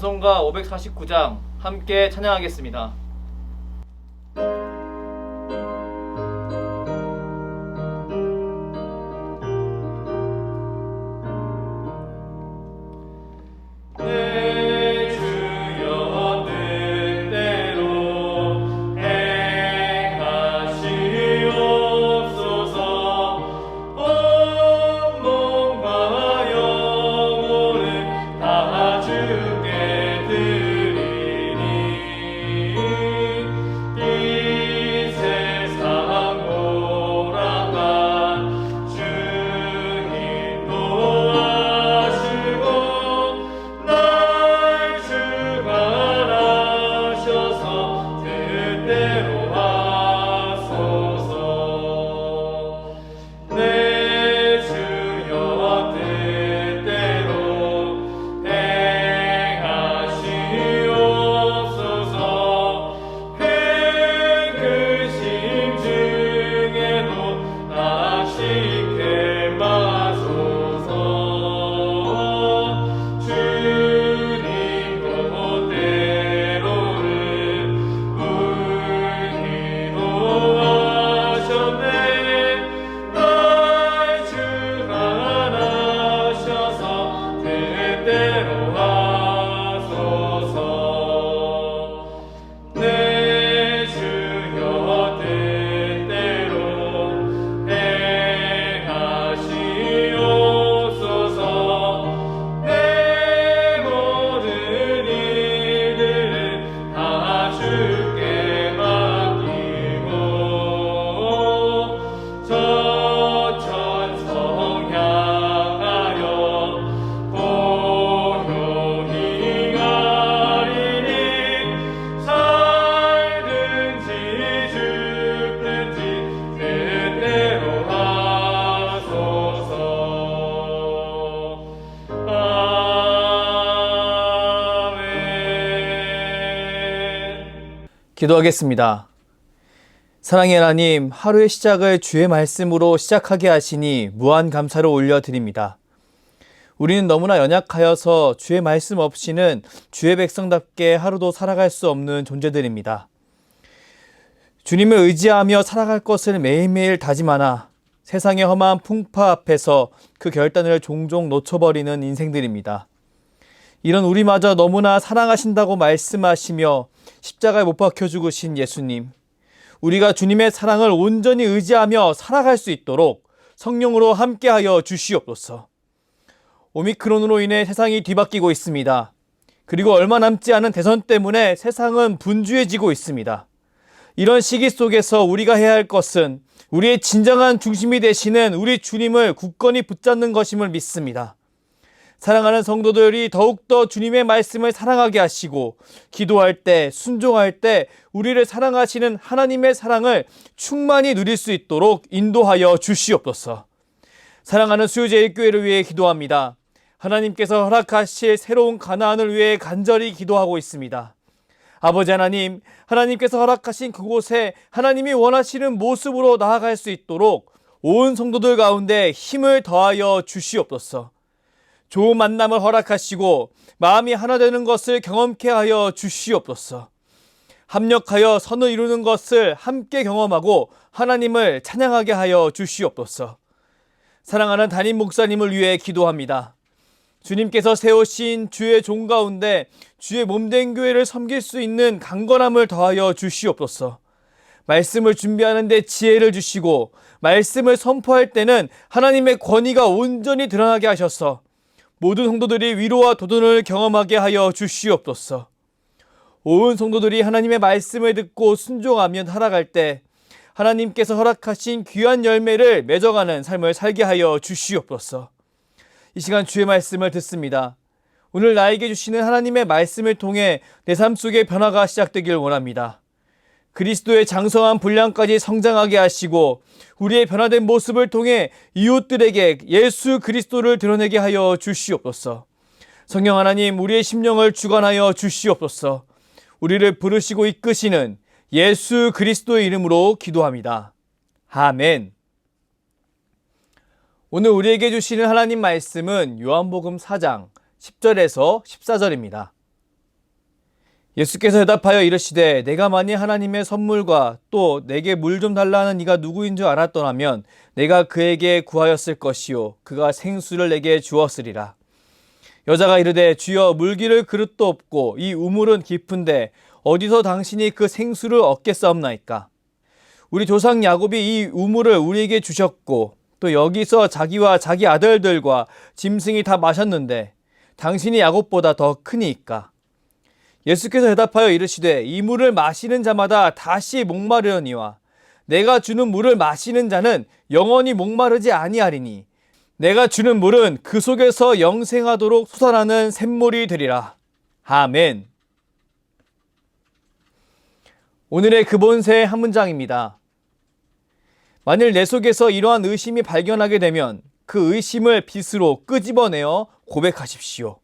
찬송가 549장 함께 찬양하겠습니다. 기도하겠습니다. 사랑의 하나님, 하루의 시작을 주의 말씀으로 시작하게 하시니 무한 감사를 올려드립니다. 우리는 너무나 연약하여서 주의 말씀 없이는 주의 백성답게 하루도 살아갈 수 없는 존재들입니다. 주님을 의지하며 살아갈 것을 매일매일 다짐하나 세상의 험한 풍파 앞에서 그 결단을 종종 놓쳐버리는 인생들입니다. 이런 우리마저 너무나 사랑하신다고 말씀하시며 십자가에 못 박혀 죽으신 예수님, 우리가 주님의 사랑을 온전히 의지하며 살아갈 수 있도록 성령으로 함께하여 주시옵소서. 오미크론으로 인해 세상이 뒤바뀌고 있습니다. 그리고 얼마 남지 않은 대선 때문에 세상은 분주해지고 있습니다. 이런 시기 속에서 우리가 해야 할 것은 우리의 진정한 중심이 되시는 우리 주님을 굳건히 붙잡는 것임을 믿습니다. 사랑하는 성도들이 더욱더 주님의 말씀을 사랑하게 하시고 기도할 때, 순종할 때 우리를 사랑하시는 하나님의 사랑을 충만히 누릴 수 있도록 인도하여 주시옵소서. 사랑하는 수요제일교회를 위해 기도합니다. 하나님께서 허락하실 새로운 가나안을 위해 간절히 기도하고 있습니다. 아버지 하나님, 하나님께서 허락하신 그곳에 하나님이 원하시는 모습으로 나아갈 수 있도록 온 성도들 가운데 힘을 더하여 주시옵소서. 좋은 만남을 허락하시고 마음이 하나 되는 것을 경험케 하여 주시옵소서. 합력하여 선을 이루는 것을 함께 경험하고 하나님을 찬양하게 하여 주시옵소서. 사랑하는 담임 목사님을 위해 기도합니다. 주님께서 세우신 주의 종 가운데 주의 몸된 교회를 섬길 수 있는 강건함을 더하여 주시옵소서. 말씀을 준비하는 데 지혜를 주시고 말씀을 선포할 때는 하나님의 권위가 온전히 드러나게 하셔서 모든 성도들이 위로와 도전을 경험하게 하여 주시옵소서. 온 성도들이 하나님의 말씀을 듣고 순종하며 살아갈 때 하나님께서 허락하신 귀한 열매를 맺어가는 삶을 살게 하여 주시옵소서. 이 시간 주의 말씀을 듣습니다. 오늘 나에게 주시는 하나님의 말씀을 통해 내 삶 속에 변화가 시작되길 원합니다. 그리스도의 장성한 분량까지 성장하게 하시고 우리의 변화된 모습을 통해 이웃들에게 예수 그리스도를 드러내게 하여 주시옵소서. 성령 하나님, 우리의 심령을 주관하여 주시옵소서. 우리를 부르시고 이끄시는 예수 그리스도의 이름으로 기도합니다. 아멘. 오늘 우리에게 주시는 하나님 말씀은 요한복음 4장 10절에서 14절입니다. 예수께서 대답하여 이르시되 내가 만일 하나님의 선물과 또 내게 물 좀 달라는 이가 누구인 줄 알았더라면 내가 그에게 구하였을 것이요 그가 생수를 내게 주었으리라. 여자가 이르되 주여 물기를 그릇도 없고 이 우물은 깊은데 어디서 당신이 그 생수를 얻겠사옵나이까. 우리 조상 야곱이 이 우물을 우리에게 주셨고 또 여기서 자기와 자기 아들들과 짐승이 다 마셨는데 당신이 야곱보다 더 크니이까. 예수께서 대답하여 이르시되 이 물을 마시는 자마다 다시 목마르려니와 내가 주는 물을 마시는 자는 영원히 목마르지 아니하리니 내가 주는 물은 그 속에서 영생하도록 솟아나는 샘물이 되리라. 아멘. 오늘의 근본세 한 문장입니다. 만일 내 속에서 이러한 의심이 발견하게 되면 그 의심을 빛으로 끄집어내어 고백하십시오.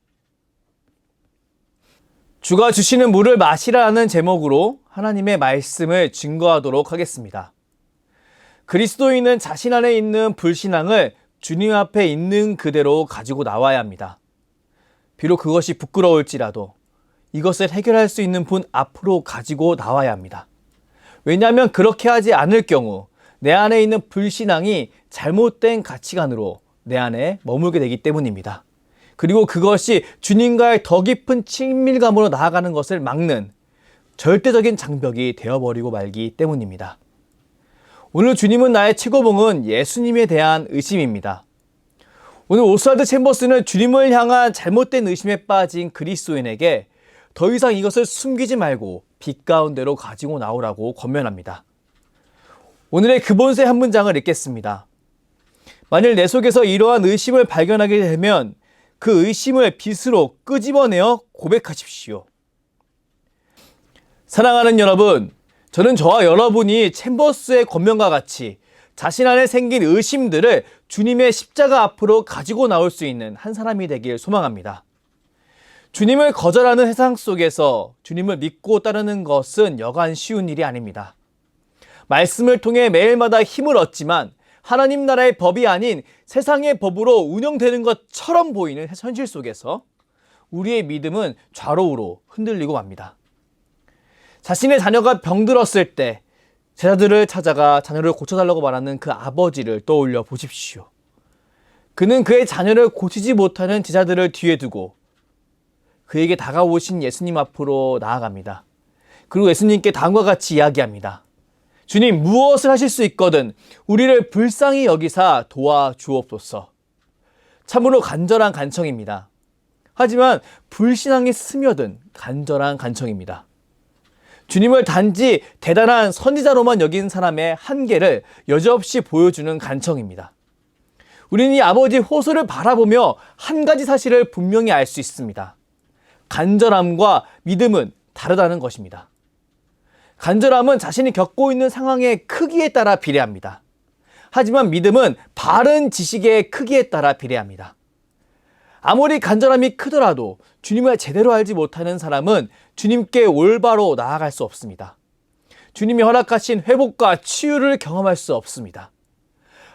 주가 주시는 물을 마시라는 제목으로 하나님의 말씀을 증거하도록 하겠습니다. 그리스도인은 자신 안에 있는 불신앙을 주님 앞에 있는 그대로 가지고 나와야 합니다. 비록 그것이 부끄러울지라도 이것을 해결할 수 있는 분 앞으로 가지고 나와야 합니다. 왜냐하면 그렇게 하지 않을 경우 내 안에 있는 불신앙이 잘못된 가치관으로 내 안에 머물게 되기 때문입니다. 그리고 그것이 주님과의 더 깊은 친밀감으로 나아가는 것을 막는 절대적인 장벽이 되어버리고 말기 때문입니다. 오늘 주님은 나의 최고봉은 예수님에 대한 의심입니다. 오늘 오스왈드 챔버스는 주님을 향한 잘못된 의심에 빠진 그리스도인에게 더 이상 이것을 숨기지 말고 빛 가운데로 가지고 나오라고 권면합니다. 오늘의 근본세 한 문장을 읽겠습니다. 만일 내 속에서 이러한 의심을 발견하게 되면 그 의심을 빛으로 끄집어내어 고백하십시오. 사랑하는 여러분, 저는 저와 여러분이 챔버스의 권면과 같이 자신 안에 생긴 의심들을 주님의 십자가 앞으로 가지고 나올 수 있는 한 사람이 되길 소망합니다. 주님을 거절하는 세상 속에서 주님을 믿고 따르는 것은 여간 쉬운 일이 아닙니다. 말씀을 통해 매일마다 힘을 얻지만 하나님 나라의 법이 아닌 세상의 법으로 운영되는 것처럼 보이는 현실 속에서 우리의 믿음은 좌로우로 흔들리고 맙니다. 자신의 자녀가 병들었을 때 제자들을 찾아가 자녀를 고쳐달라고 말하는 그 아버지를 떠올려 보십시오. 그는 그의 자녀를 고치지 못하는 제자들을 뒤에 두고 그에게 다가오신 예수님 앞으로 나아갑니다. 그리고 예수님께 다음과 같이 이야기합니다. 주님, 무엇을 하실 수 있거든 우리를 불쌍히 여기사 도와주옵소서. 참으로 간절한 간청입니다. 하지만 불신앙에 스며든 간절한 간청입니다. 주님을 단지 대단한 선지자로만 여긴 사람의 한계를 여지없이 보여주는 간청입니다. 우리는 이 아버지의 호소를 바라보며 한 가지 사실을 분명히 알 수 있습니다. 간절함과 믿음은 다르다는 것입니다. 간절함은 자신이 겪고 있는 상황의 크기에 따라 비례합니다. 하지만 믿음은 바른 지식의 크기에 따라 비례합니다. 아무리 간절함이 크더라도 주님을 제대로 알지 못하는 사람은 주님께 올바로 나아갈 수 없습니다. 주님이 허락하신 회복과 치유를 경험할 수 없습니다.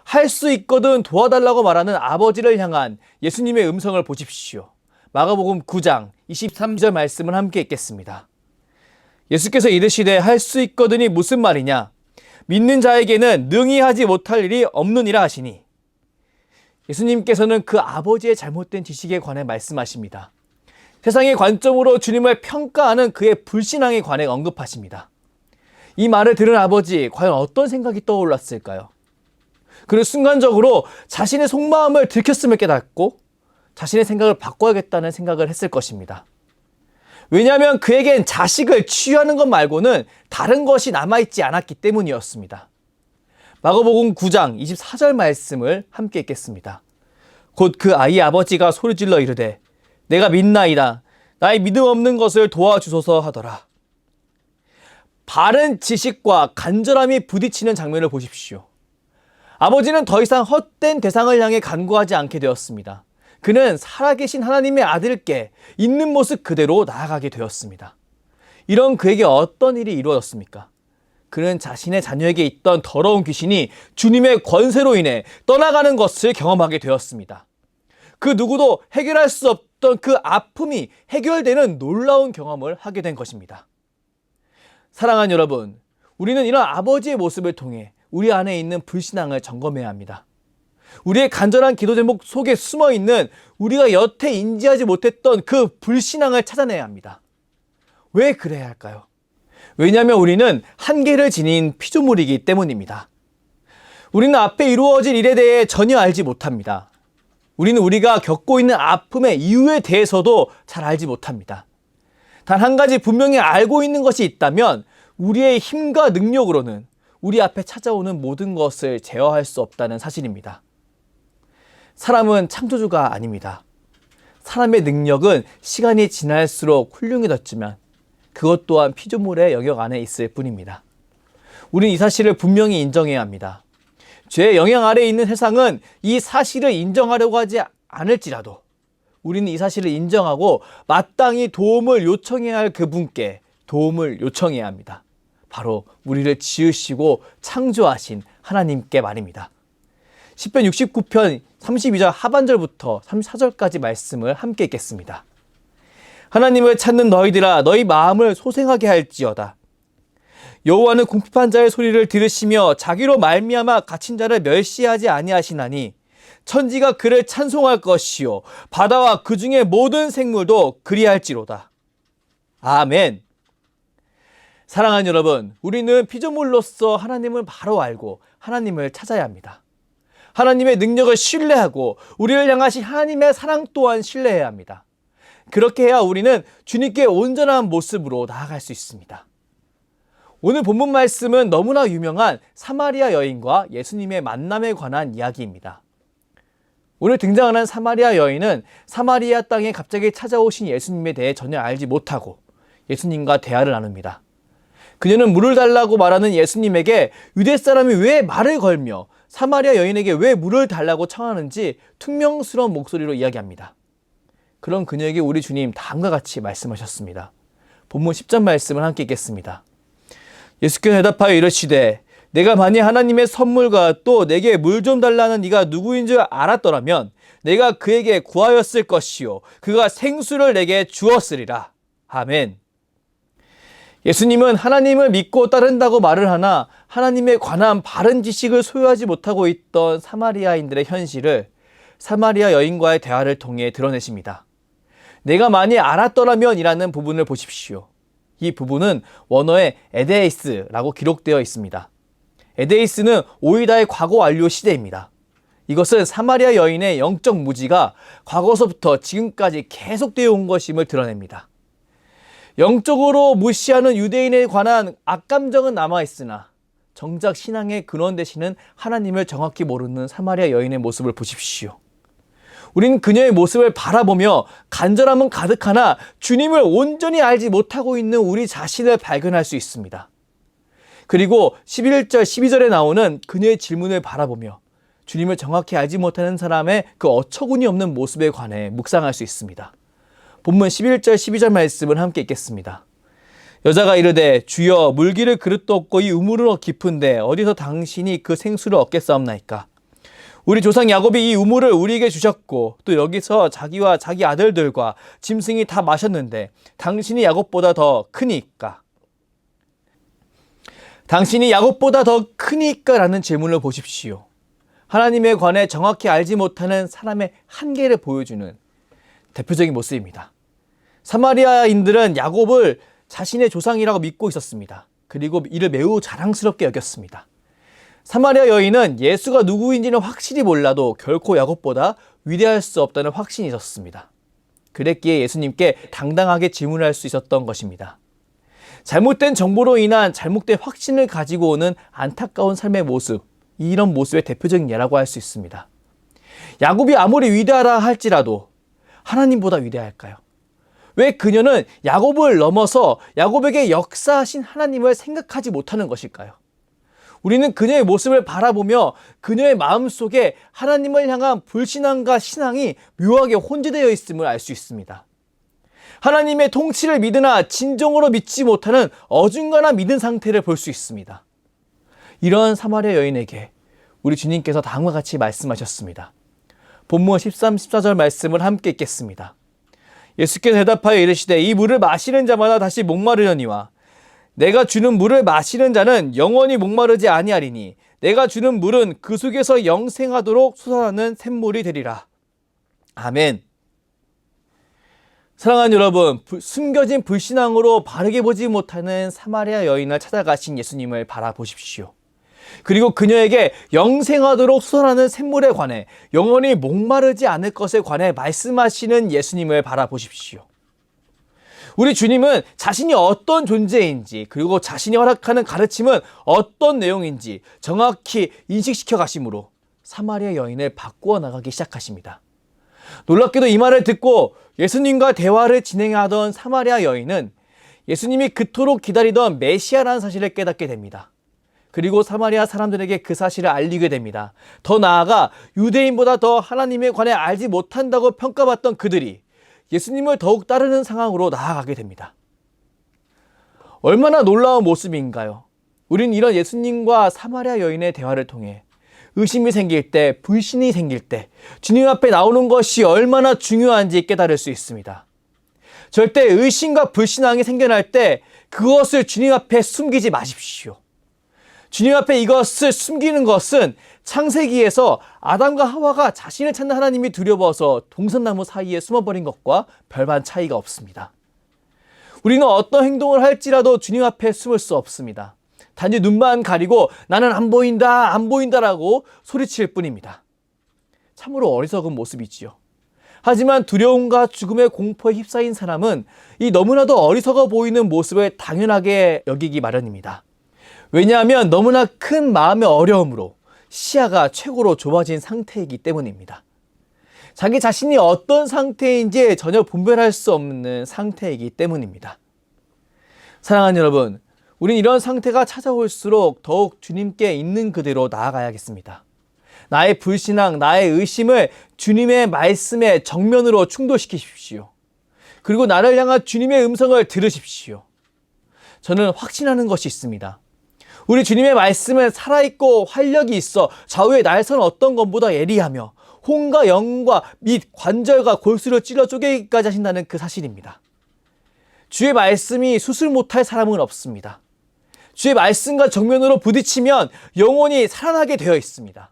할 수 있거든 도와달라고 말하는 아버지를 향한 예수님의 음성을 보십시오. 마가복음 9장 23절 말씀을 함께 읽겠습니다. 예수께서 이르시되 할 수 있거든이 무슨 말이냐? 믿는 자에게는 능히 하지 못할 일이 없느니라 하시니. 예수님께서는 그 아버지의 잘못된 지식에 관해 말씀하십니다. 세상의 관점으로 주님을 평가하는 그의 불신앙에 관해 언급하십니다. 이 말을 들은 아버지, 과연 어떤 생각이 떠올랐을까요? 그리고 순간적으로 자신의 속마음을 들켰음을 깨닫고 자신의 생각을 바꿔야겠다는 생각을 했을 것입니다. 왜냐하면 그에겐 자식을 치유하는 것 말고는 다른 것이 남아있지 않았기 때문이었습니다. 마가복음 9장 24절 말씀을 함께 읽겠습니다. 곧 그 아이의 아버지가 소리질러 이르되 내가 믿나이다. 나의 믿음 없는 것을 도와주소서 하더라. 바른 지식과 간절함이 부딪히는 장면을 보십시오. 아버지는 더 이상 헛된 대상을 향해 간구하지 않게 되었습니다. 그는 살아계신 하나님의 아들께 있는 모습 그대로 나아가게 되었습니다. 이런 그에게 어떤 일이 이루어졌습니까? 그는 자신의 자녀에게 있던 더러운 귀신이 주님의 권세로 인해 떠나가는 것을 경험하게 되었습니다. 그 누구도 해결할 수 없던 그 아픔이 해결되는 놀라운 경험을 하게 된 것입니다. 사랑하는 여러분, 우리는 이런 아버지의 모습을 통해 우리 안에 있는 불신앙을 점검해야 합니다. 우리의 간절한 기도 제목 속에 숨어있는 우리가 여태 인지하지 못했던 그 불신앙을 찾아내야 합니다. 왜 그래야 할까요? 왜냐하면 우리는 한계를 지닌 피조물이기 때문입니다. 우리는 앞에 이루어질 일에 대해 전혀 알지 못합니다. 우리는 우리가 겪고 있는 아픔의 이유에 대해서도 잘 알지 못합니다. 단 한 가지 분명히 알고 있는 것이 있다면 우리의 힘과 능력으로는 우리 앞에 찾아오는 모든 것을 제어할 수 없다는 사실입니다. 사람은 창조주가 아닙니다. 사람의 능력은 시간이 지날수록 훌륭해졌지만 그것 또한 피조물의 영역 안에 있을 뿐입니다. 우리는 이 사실을 분명히 인정해야 합니다. 죄의 영향 아래에 있는 세상은 이 사실을 인정하려고 하지 않을지라도 우리는 이 사실을 인정하고 마땅히 도움을 요청해야 할 그분께 도움을 요청해야 합니다. 바로 우리를 지으시고 창조하신 하나님께 말입니다. 시편 69편 32절 하반절부터 34절까지 말씀을 함께 읽겠습니다. 하나님을 찾는 너희들아 너희 마음을 소생하게 할지어다. 여호와는 궁핍한 자의 소리를 들으시며 자기로 말미암아 갇힌 자를 멸시하지 아니하시나니 천지가 그를 찬송할 것이요 바다와 그 중에 모든 생물도 그리할지로다. 아멘. 사랑하는 여러분, 우리는 피조물로서 하나님을 바로 알고 하나님을 찾아야 합니다. 하나님의 능력을 신뢰하고 우리를 향하신 하나님의 사랑 또한 신뢰해야 합니다. 그렇게 해야 우리는 주님께 온전한 모습으로 나아갈 수 있습니다. 오늘 본문 말씀은 너무나 유명한 사마리아 여인과 예수님의 만남에 관한 이야기입니다. 오늘 등장하는 사마리아 여인은 사마리아 땅에 갑자기 찾아오신 예수님에 대해 전혀 알지 못하고 예수님과 대화를 나눕니다. 그녀는 물을 달라고 말하는 예수님에게 유대 사람이 왜 말을 걸며 사마리아 여인에게 왜 물을 달라고 청하는지 퉁명스러운 목소리로 이야기합니다. 그런 그녀에게 우리 주님 다음과 같이 말씀하셨습니다. 본문 10절 말씀을 함께 읽겠습니다. 예수께서 대답하여 이르시되 내가 만일 하나님의 선물과 또 내게 물 좀 달라는 네가 누구인 줄 알았더라면 내가 그에게 구하였을 것이요 그가 생수를 내게 주었으리라. 아멘. 예수님은 하나님을 믿고 따른다고 말을 하나 하나님에 관한 바른 지식을 소유하지 못하고 있던 사마리아인들의 현실을 사마리아 여인과의 대화를 통해 드러내십니다. 내가 만일 알았더라면 이라는 부분을 보십시오. 이 부분은 원어에 에데이스라고 기록되어 있습니다. 에데이스는 오이다의 과거 완료 시대입니다. 이것은 사마리아 여인의 영적 무지가 과거서부터 지금까지 계속되어 온 것임을 드러냅니다. 영적으로 무시하는 유대인에 관한 악감정은 남아있으나 정작 신앙의 근원 되시는 하나님을 정확히 모르는 사마리아 여인의 모습을 보십시오. 우린 그녀의 모습을 바라보며 간절함은 가득하나 주님을 온전히 알지 못하고 있는 우리 자신을 발견할 수 있습니다. 그리고 11절, 12절에 나오는 그녀의 질문을 바라보며 주님을 정확히 알지 못하는 사람의 그 어처구니 없는 모습에 관해 묵상할 수 있습니다. 본문 11절, 12절 말씀을 함께 읽겠습니다. 여자가 이르되 주여 물기를 그릇도 없고 이 우물은 깊은데 어디서 당신이 그 생수를 얻겠사옵나이까? 우리 조상 야곱이 이 우물을 우리에게 주셨고 또 여기서 자기와 자기 아들들과 짐승이 다 마셨는데 당신이 야곱보다 더 크니까? 당신이 야곱보다 더 크니까? 라는 질문을 보십시오. 하나님에 관해 정확히 알지 못하는 사람의 한계를 보여주는 대표적인 모습입니다. 사마리아인들은 야곱을 자신의 조상이라고 믿고 있었습니다. 그리고 이를 매우 자랑스럽게 여겼습니다. 사마리아 여인은 예수가 누구인지는 확실히 몰라도 결코 야곱보다 위대할 수 없다는 확신이 있었습니다. 그랬기에 예수님께 당당하게 질문할 수 있었던 것입니다. 잘못된 정보로 인한 잘못된 확신을 가지고 오는 안타까운 삶의 모습, 이런 모습의 대표적인 예라고 할 수 있습니다. 야곱이 아무리 위대하다 할지라도 하나님보다 위대할까요? 왜 그녀는 야곱을 넘어서 야곱에게 역사하신 하나님을 생각하지 못하는 것일까요? 우리는 그녀의 모습을 바라보며 그녀의 마음속에 하나님을 향한 불신앙과 신앙이 묘하게 혼재되어 있음을 알 수 있습니다. 하나님의 통치를 믿으나 진정으로 믿지 못하는 어중간한 믿음 상태를 볼 수 있습니다. 이런 사마리아 여인에게 우리 주님께서 다음과 같이 말씀하셨습니다. 본문 13, 14절 말씀을 함께 읽겠습니다. 예수께서 대답하여 이르시되 이 물을 마시는 자마다 다시 목마르려니와 내가 주는 물을 마시는 자는 영원히 목마르지 아니하리니 내가 주는 물은 그 속에서 영생하도록 솟아나는 샘물이 되리라. 아멘. 사랑하는 여러분, 숨겨진 불신앙으로 바르게 보지 못하는 사마리아 여인을 찾아가신 예수님을 바라보십시오. 그리고 그녀에게 영생하도록 솟아나는 샘물에 관해 영원히 목마르지 않을 것에 관해 말씀하시는 예수님을 바라보십시오. 우리 주님은 자신이 어떤 존재인지 그리고 자신이 허락하는 가르침은 어떤 내용인지 정확히 인식시켜 가심으로 사마리아 여인을 바꾸어 나가기 시작하십니다. 놀랍게도 이 말을 듣고 예수님과 대화를 진행하던 사마리아 여인은 예수님이 그토록 기다리던 메시아라는 사실을 깨닫게 됩니다. 그리고 사마리아 사람들에게 그 사실을 알리게 됩니다. 더 나아가 유대인보다 더 하나님에 관해 알지 못한다고 평가받던 그들이 예수님을 더욱 따르는 상황으로 나아가게 됩니다. 얼마나 놀라운 모습인가요? 우린 이런 예수님과 사마리아 여인의 대화를 통해 의심이 생길 때, 불신이 생길 때 주님 앞에 나오는 것이 얼마나 중요한지 깨달을 수 있습니다. 절대 의심과 불신앙이 생겨날 때 그것을 주님 앞에 숨기지 마십시오. 주님 앞에 이것을 숨기는 것은 창세기에서 아담과 하와가 자신을 찾는 하나님이 두려워서 동산나무 사이에 숨어버린 것과 별반 차이가 없습니다. 우리는 어떤 행동을 할지라도 주님 앞에 숨을 수 없습니다. 단지 눈만 가리고 나는 안 보인다, 안 보인다라고 소리칠 뿐입니다. 참으로 어리석은 모습이지요. 하지만 두려움과 죽음의 공포에 휩싸인 사람은 이 너무나도 어리석어 보이는 모습을 당연하게 여기기 마련입니다. 왜냐하면 너무나 큰 마음의 어려움으로 시야가 최고로 좁아진 상태이기 때문입니다. 자기 자신이 어떤 상태인지 전혀 분별할 수 없는 상태이기 때문입니다. 사랑하는 여러분, 우린 이런 상태가 찾아올수록 더욱 주님께 있는 그대로 나아가야겠습니다. 나의 불신앙, 나의 의심을 주님의 말씀에 정면으로 충돌시키십시오. 그리고 나를 향한 주님의 음성을 들으십시오. 저는 확신하는 것이 있습니다. 우리 주님의 말씀은 살아있고 활력이 있어 좌우의 날선 어떤 것보다 예리하며 혼과 영과 및 관절과 골수를 찔러 쪼개기까지 하신다는 그 사실입니다. 주의 말씀이 수술 못할 사람은 없습니다. 주의 말씀과 정면으로 부딪히면 영혼이 살아나게 되어 있습니다.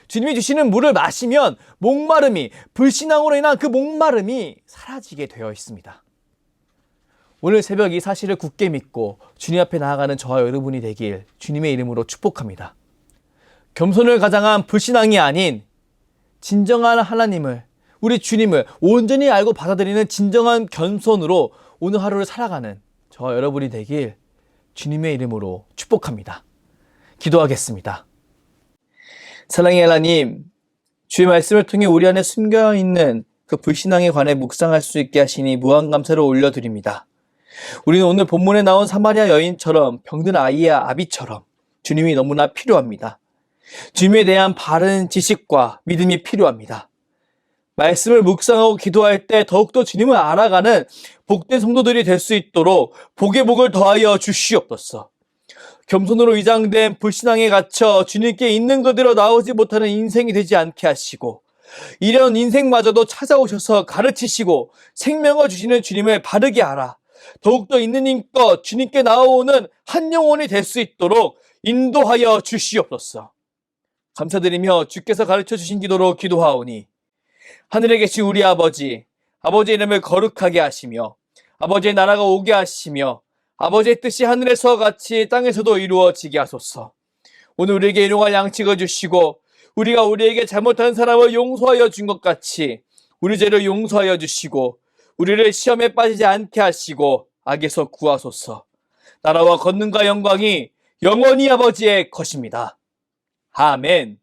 주님이 주시는 물을 마시면 목마름이, 불신앙으로 인한 그 목마름이 사라지게 되어 있습니다. 오늘 새벽 이 사실을 굳게 믿고 주님 앞에 나아가는 저와 여러분이 되길 주님의 이름으로 축복합니다. 겸손을 가장한 불신앙이 아닌 진정한 하나님을, 우리 주님을 온전히 알고 받아들이는 진정한 겸손으로 오늘 하루를 살아가는 저와 여러분이 되길 주님의 이름으로 축복합니다. 기도하겠습니다. 사랑의 하나님, 주의 말씀을 통해 우리 안에 숨겨있는 그 불신앙에 관해 묵상할 수 있게 하시니 무한 감사를 올려드립니다. 우리는 오늘 본문에 나온 사마리아 여인처럼 병든 아이의 아비처럼 주님이 너무나 필요합니다. 주님에 대한 바른 지식과 믿음이 필요합니다. 말씀을 묵상하고 기도할 때 더욱더 주님을 알아가는 복된 성도들이 될 수 있도록 복의 복을 더하여 주시옵소서. 겸손으로 위장된 불신앙에 갇혀 주님께 있는 그대로 나오지 못하는 인생이 되지 않게 하시고 이런 인생마저도 찾아오셔서 가르치시고 생명을 주시는 주님을 바르게 알아 더욱더 있는 힘껏 주님께 나오는 한 영혼이 될 수 있도록 인도하여 주시옵소서. 감사드리며 주께서 가르쳐 주신 기도로 기도하오니 하늘에 계신 우리 아버지, 아버지의 이름을 거룩하게 하시며 아버지의 나라가 오게 하시며 아버지의 뜻이 하늘에서 같이 땅에서도 이루어지게 하소서. 오늘 우리에게 일용할 양식을 주시고 우리가 우리에게 잘못한 사람을 용서하여 준 것 같이 우리 죄를 용서하여 주시고 우리를 시험에 빠지지 않게 하시고 악에서 구하소서. 나라와 권능과 영광이 영원히 아버지의 것입니다. 아멘.